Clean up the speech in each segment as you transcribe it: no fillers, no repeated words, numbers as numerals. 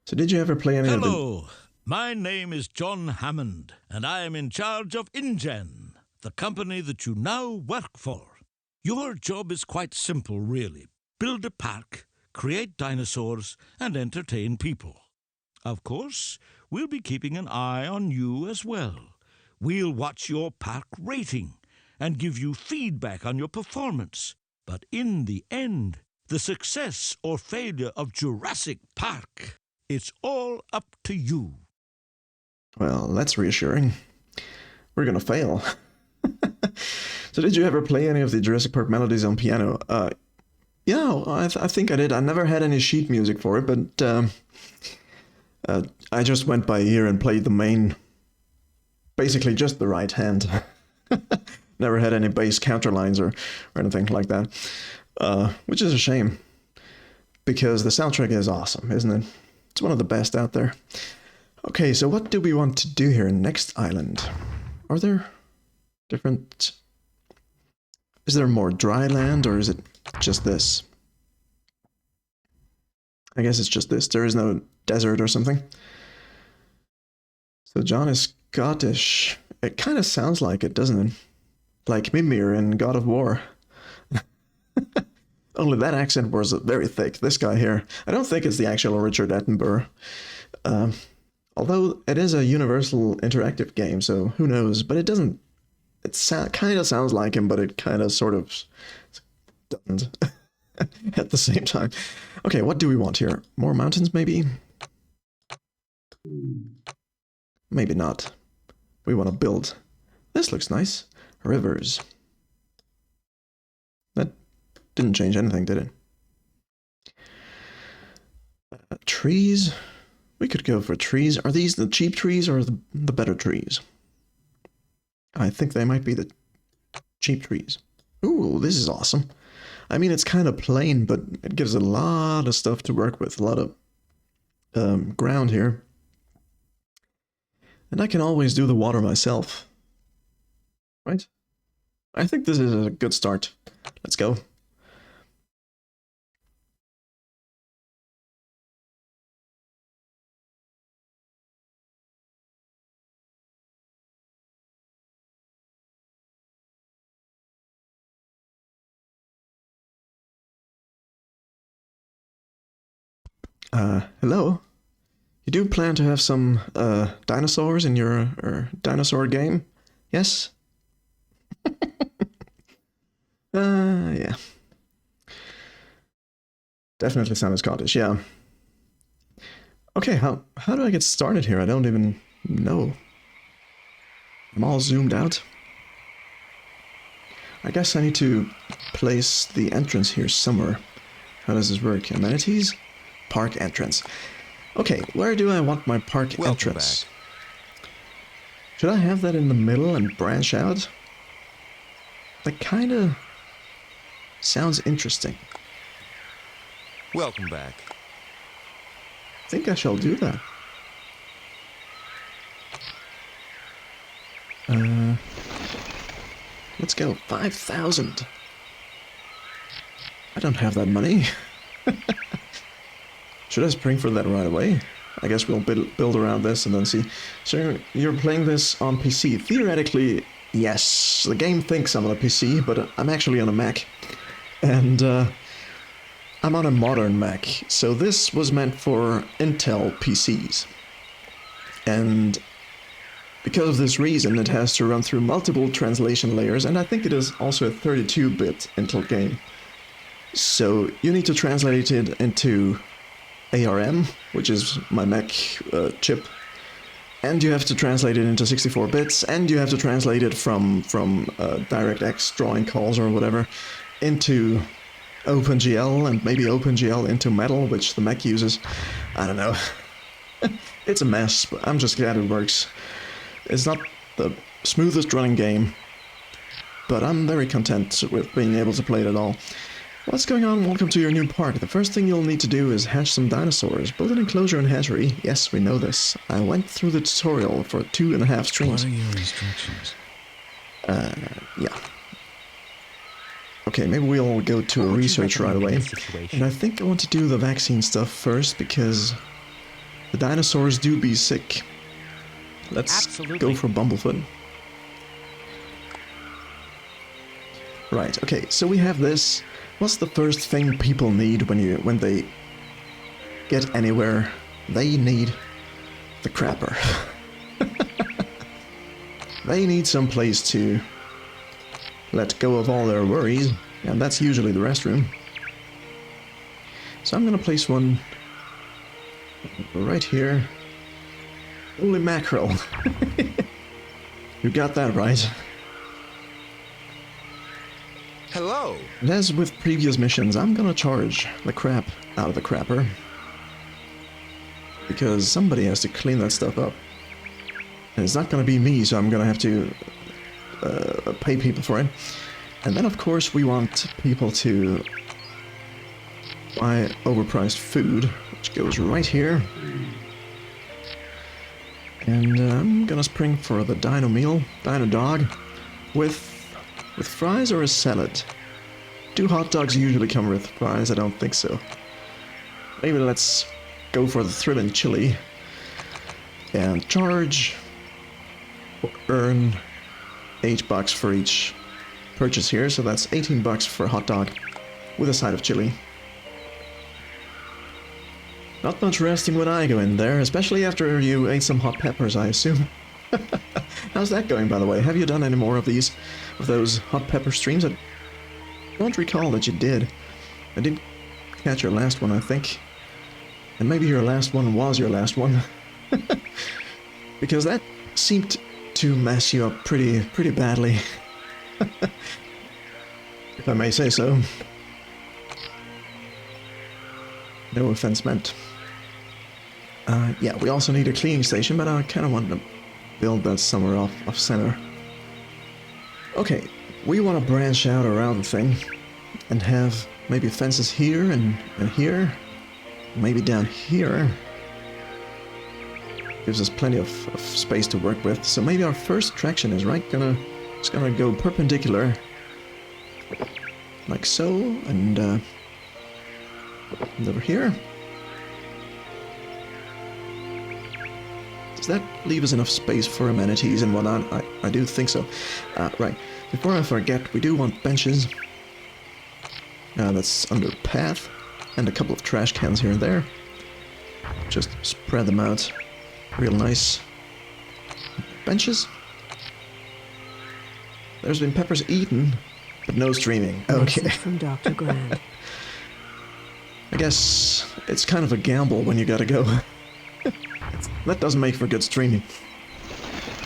So did you ever play any of the... Hello, my name is John Hammond, and I am in charge of InGen, the company that you now work for. Your job is quite simple, really. Build a park, create dinosaurs, and entertain people. Of course, we'll be keeping an eye on you as well. We'll watch your park rating and give you feedback on your performance. But in the end, the success or failure of Jurassic Park, it's all up to you. Well, that's reassuring. We're gonna fail. So did you ever play any of the Jurassic Park melodies on piano? Yeah, I think I did. I never had any sheet music for it, but I just went by ear and played the main, basically just the right hand. Never had any bass counterlines or anything like that, which is a shame, because the soundtrack is awesome, isn't it? It's one of the best out there. Okay, so what do we want to do here next island? Are there different... Is there more dry land, or is it just this? I guess it's just this. There is no desert or something. So John is Scottish. It kind of sounds like it, doesn't it? Like Mimir in God of War. Only that accent was very thick. This guy here, I don't think it's the actual Richard Attenborough. Although it is a Universal Interactive game, so who knows? But it doesn't... It kind of sounds like him, but it kind of sort of doesn't at the same time. Okay, what do we want here? More mountains, maybe? Maybe not. We want to build. This looks nice. Rivers. That didn't change anything, did it? Trees. We could go for trees. Are these the cheap trees or the better trees? I think they might be the cheap trees. Ooh, this is awesome. I mean, it's kind of plain, but it gives a lot of stuff to work with. A lot of ground here. And I can always do the water myself. Right? I think this is a good start. Let's go. Hello? You do plan to have some dinosaurs in your dinosaur game? Yes? Yeah. Definitely sounded Scottish, yeah. Okay, how do I get started here? I don't even know. I'm all zoomed out. I guess I need to place the entrance here somewhere. How does this work? Amenities? Park entrance. Okay, where do I want my park entrance? Should I have that in the middle and branch out? That kind of sounds interesting. Welcome back. I think I shall do that. Let's go. 5,000. I don't have that money. Should I spring for that right away? I guess we'll build around this and then see. So you're playing this on PC. Theoretically, yes. The game thinks I'm on a PC, but I'm actually on a Mac. And I'm on a modern Mac. So this was meant for Intel PCs. And because of this reason, it has to run through multiple translation layers, and I think it is also a 32-bit Intel game. So you need to translate it into ARM, which is my Mac chip, and you have to translate it into 64 bits, and you have to translate it from DirectX drawing calls or whatever into OpenGL, and maybe OpenGL into Metal, which the Mac uses. I don't know. It's a mess, but I'm just glad it works. It's not the smoothest running game, but I'm very content with being able to play it at all. What's going on? Welcome to your new park. The first thing you'll need to do is hatch some dinosaurs. Build an enclosure and hatchery. Yes, we know this. I went through the tutorial for 2.5 streams. What are your instructions? Yeah. Okay, maybe we'll go to a research right away. And I think I want to do the vaccine stuff first, because the dinosaurs do be sick. Let's go for Bumblefoot. Right, okay, so we have this. What's the first thing people need when they get anywhere? They need the crapper. They need some place to let go of all their worries, and that's usually the restroom. So I'm gonna place one right here. Holy mackerel. You got that right. Hello. And as with previous missions, I'm gonna charge the crap out of the crapper. Because somebody has to clean that stuff up. And it's not gonna be me, so I'm gonna have to pay people for it. And then of course we want people to buy overpriced food, which goes right here. And I'm gonna spring for the dino meal, dino dog, with fries or a salad. Do hot dogs usually come with fries? I don't think so. Maybe let's go for the thrilling chili and charge or earn $8 for each purchase here, so that's $18 for a hot dog with a side of chili. Not much resting when I go in there, especially after you ate some hot peppers, I assume. How's that going, by the way? Have you done any more of those hot pepper streams? I don't recall that you did. I didn't catch your last one, I think. And maybe your last one was your last one. Because that seemed to mess you up pretty badly. If I may say so. No offense meant. Yeah, we also need a cleaning station, but I kind of want to build that somewhere off center. Okay, we want to branch out around the thing and have maybe fences here and here, maybe down here. Gives us plenty of space to work with. So maybe our first attraction is it's gonna go perpendicular, like so, and over here. Does that leave us enough space for amenities and whatnot? I do think so. Right, before I forget, we do want benches. That's under path, and a couple of trash cans here and there. Just spread them out real nice. Benches. There's been peppers eaten, but no streaming. Okay. Message from Dr. Grant. I guess it's kind of a gamble when you gotta go. That doesn't make for good streaming.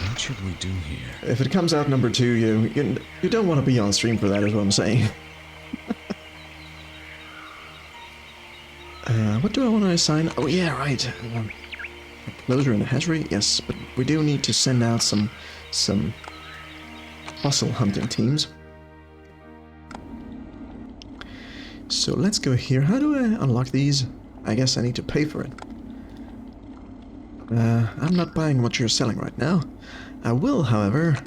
What should we do here? If it comes out number 2, you don't want to be on stream for that, is what I'm saying. What do I want to assign? Oh yeah, right. A closure in the hatchery, yes, but we do need to send out some fossil hunting teams. So let's go here. How do I unlock these? I guess I need to pay for it. I'm not buying what you're selling right now. I will, however,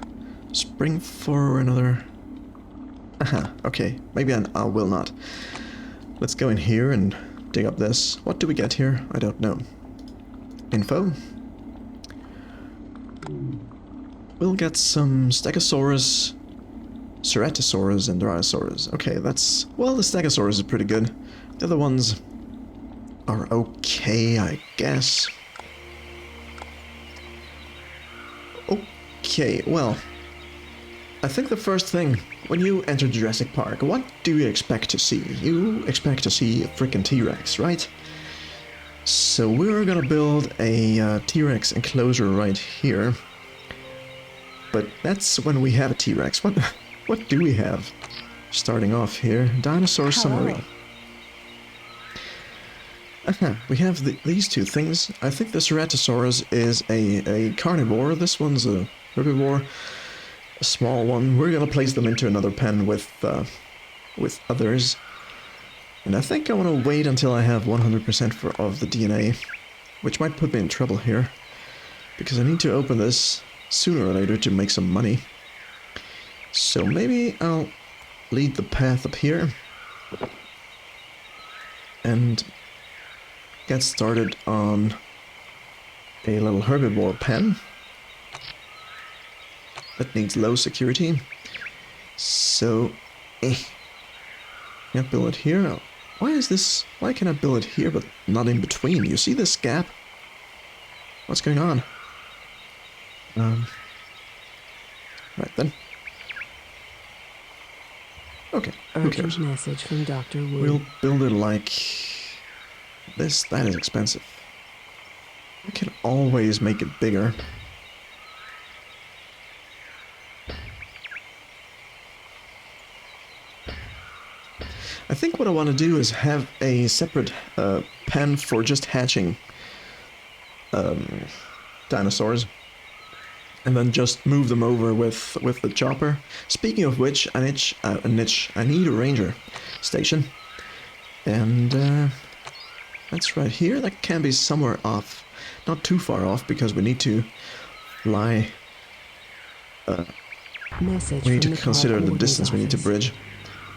spring for another... Aha, okay. Maybe I will not. Let's go in here and dig up this. What do we get here? I don't know. Info. We'll get some Stegosaurus, Ceratosaurus, and Drysaurus. Okay, that's... Well, the Stegosaurus is pretty good. The other ones are okay, I guess. Okay, well, I think the first thing, when you enter Jurassic Park, what do you expect to see? You expect to see a frickin' T-Rex, right? So we're gonna build a T-Rex enclosure right here. But that's when we have a T-Rex. What do we have? Starting off here, dinosaur summary. We have these two things. I think the Ceratosaurus is a carnivore. This one's a herbivore, a small one. We're gonna place them into another pen with others. And I think I want to wait until I have 100% of the DNA, which might put me in trouble here, because I need to open this sooner or later to make some money. So maybe I'll lead the path up here and get started on a little herbivore pen. That needs low security. So, can't build it here. Why is this? Why can I build it here but not in between? You see this gap? What's going on? Right then. Okay, who cares? Urgent message from Dr. Wu. We'll build it like this. That is expensive. I can always make it bigger. I think what I want to do is have a separate pen for just hatching dinosaurs, and then just move them over with the chopper. Speaking of which, I need a ranger station, and that's right here. That can be somewhere off, not too far off, because we need to fly. Message We need from to the consider Park the distance we need to Warden's bridge,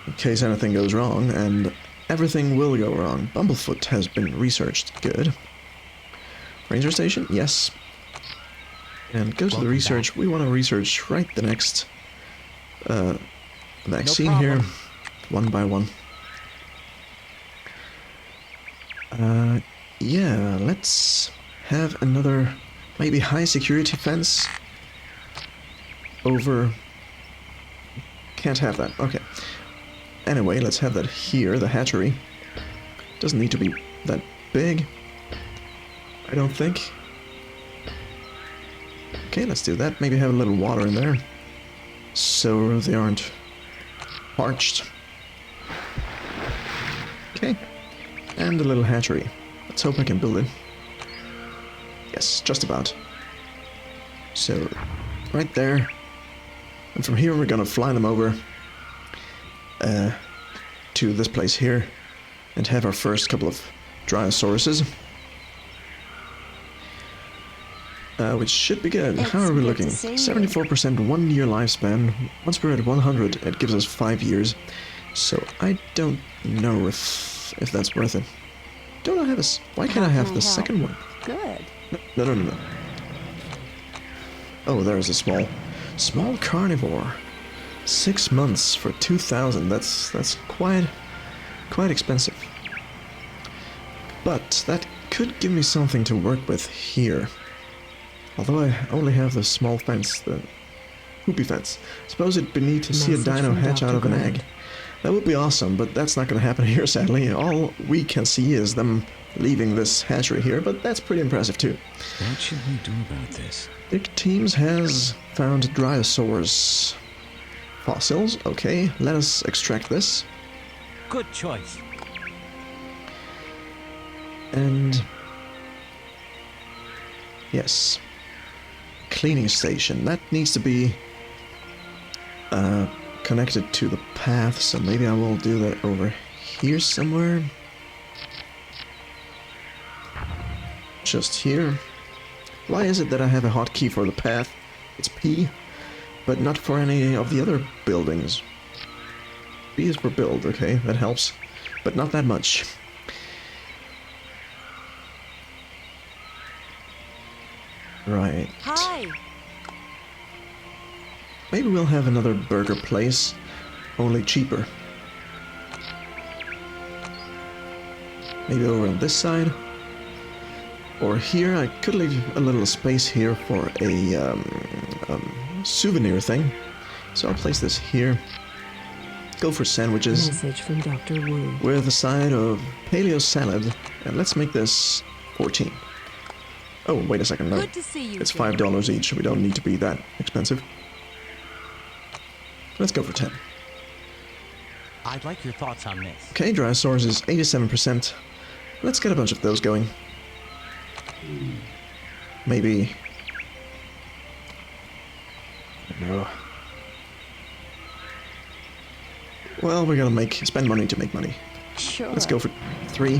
in case anything goes wrong, and everything will go wrong. Bumblefoot has been researched. Good. Ranger station? Yes. And go to the research. We want to research right the next vaccine here, one by one. Yeah, let's have another maybe high security fence over. Can't have that. Okay. Anyway, let's have that here, the hatchery. Doesn't need to be that big, I don't think. Okay, let's do that. Maybe have a little water in there, so they aren't parched. Okay, and a little hatchery. Let's hope I can build it. Yes, just about. So, right there. And from here we're gonna fly them over to this place here and have our first couple of Dryosauruses. Which should be good. How are we looking? 74% 1 year lifespan. Once we're at 100, it gives us 5 years. So I don't know if that's worth it. Don't I have a... Why can't I have the second one? Good. No. Oh, there's a small carnivore. 6 months for 2,000. That's quite expensive. But that could give me something to work with here. Although I only have the small fence, the hoopy fence. Suppose it'd be neat to see a dino hatch out of an egg. That would be awesome, but that's not going to happen here, sadly. All we can see is them leaving this hatchery here, but that's pretty impressive too. What should we do about this? Dick Teams has found Dryosaurs fossils. Okay, let us extract this. Good choice. And... yes. Cleaning station. That needs to be connected to the path, so maybe I will do that over here somewhere. Just here. Why is it that I have a hotkey for the path? It's P, but not for any of the other buildings. B is for build, okay, that helps, but not that much. Right. Hi. Maybe we'll have another burger place, only cheaper. Maybe over on this side. Or here, I could leave a little space here for a souvenir thing. So I'll place this here. Go for sandwiches. Message from Dr. Wu. With a side of paleo salad. And let's make this 14. Oh, wait a second, no. Good to see you. It's $5 each, we don't need to be that expensive. Let's go for 10. I'd like your thoughts on this. Okay, Dryosaurus is 87%. Let's get a bunch of those going. Maybe... no. Well, we're gonna spend money to make money. Sure. Let's go for 3.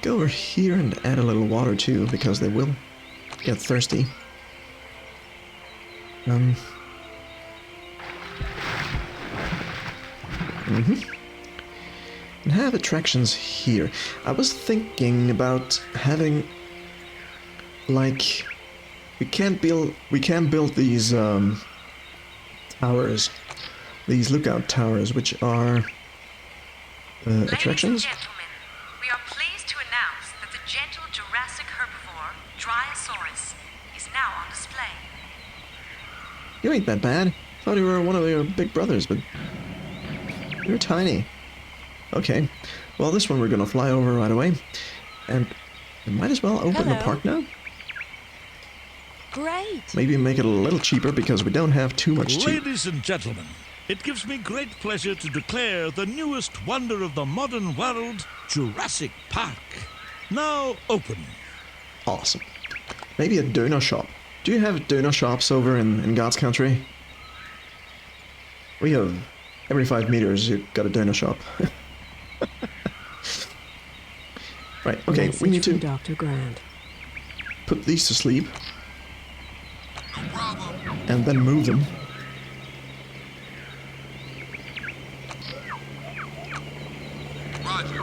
Go over here and add a little water too, because they will get thirsty. And have attractions here. I was thinking about having like we can't build these towers, these lookout towers, which are attractions. Ladies and gentlemen, we are pleased to announce that the gentle Jurassic herbivore, Dryosaurus, is now on display. You ain't that bad. Thought you were one of your big brothers, but you're tiny. Okay, well this one we're gonna fly over right away, and we might as well open the Hello. park now. Great. Maybe make it a little cheaper because we don't have too much cheap. Ladies and gentlemen, it gives me great pleasure to declare the newest wonder of the modern world, Jurassic Park, now open. Awesome. Maybe a donor shop. Do you have donor shops over in God's country? We have every 5 meters you've got a donor shop. Right, okay, we Message need from to Dr. Grant. put these to sleep. And then move them. Roger.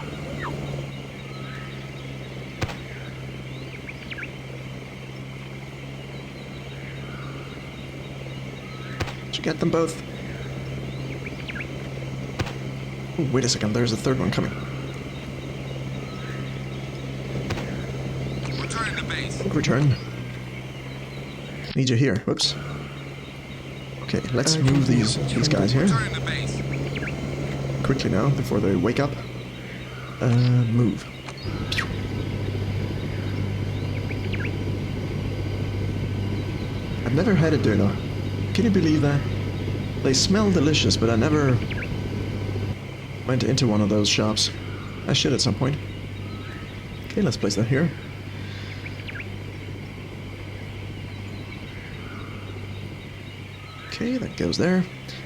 Did you get them both? Oh, wait a second, there's a third one coming. Return to base. Return. Need you here. Whoops. Okay, let's Urgent move these message these from guys here Return to base. quickly now before they wake up. Move. I've never had a doner. Can you believe that? They smell delicious, but I never went into one of those shops. I should at some point. Okay, let's place that here. Okay, that goes there.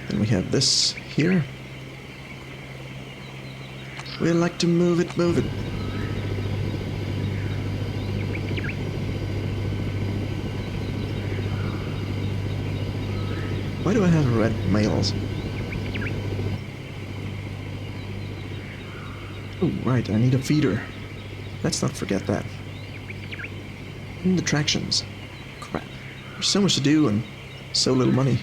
Then we have this here. We like to move it, move it. Why do I have red mails? Oh, right, I need a feeder. Let's not forget that. And attractions. Crap. There's so much to do and so little money.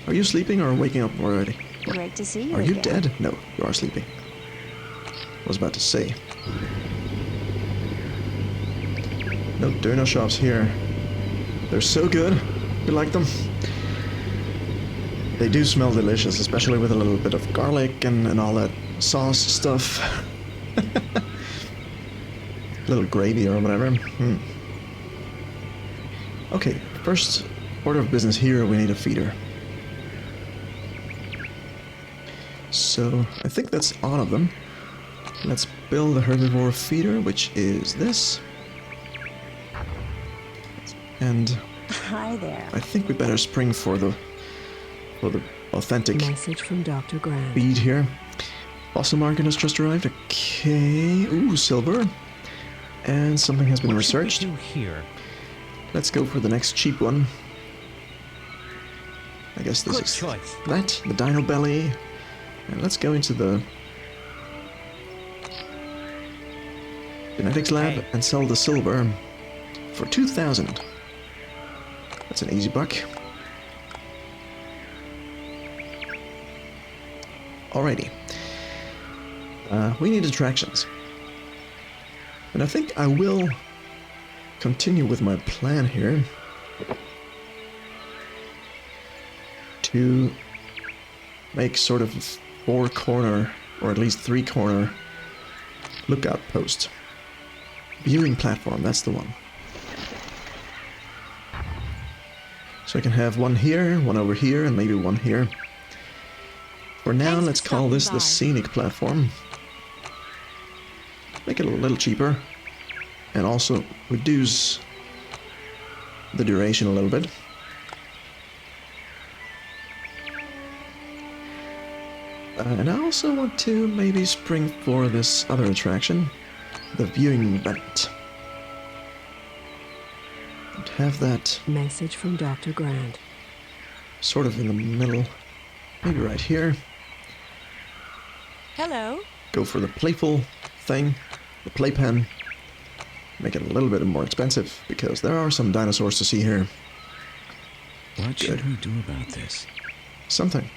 Are you sleeping or waking up already? Great to see you Are you again. dead? No, you are sleeping. I was about to say. No donut shops here. They're so good. You like them? They do smell delicious, especially with a little bit of garlic and all that sauce stuff. Little gravy or whatever. Okay, first order of business here, we need a feeder. So, I think that's all of them. Let's build a herbivore feeder, which is this. And Hi there. I think we better spring for the authentic Message from Dr. Grant. bead here. Fossil market has just arrived. Okay. Ooh, silver. And something has been What should we researched. do here? Let's go for the next cheap one. I guess this Good is choice. that, the dino belly. And let's go into the genetics lab Okay. and sell the silver for 2,000. That's an easy buck. Alrighty. We need attractions. And I think I will continue with my plan here to make sort of 4-corner, or at least 3-corner lookout post. Viewing platform, that's the one. So I can have one here, one over here, and maybe one here. For now, Thanks for let's call stopping this by. the scenic platform. Make it a little cheaper. And also reduce the duration a little bit. And I also want to maybe spring for this other attraction, the viewing vent. And have that Message from Dr. Grant. sort of in the middle, maybe right here. Hello. Go for the playful thing, the playpen. make it a little bit more expensive, because there are some dinosaurs to see here. What should we do about this? Something.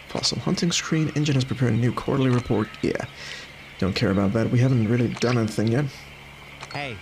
Fossil hunting screen. Engine has prepared a new quarterly report. Yeah. Don't care about that. We haven't really done anything yet. Hey,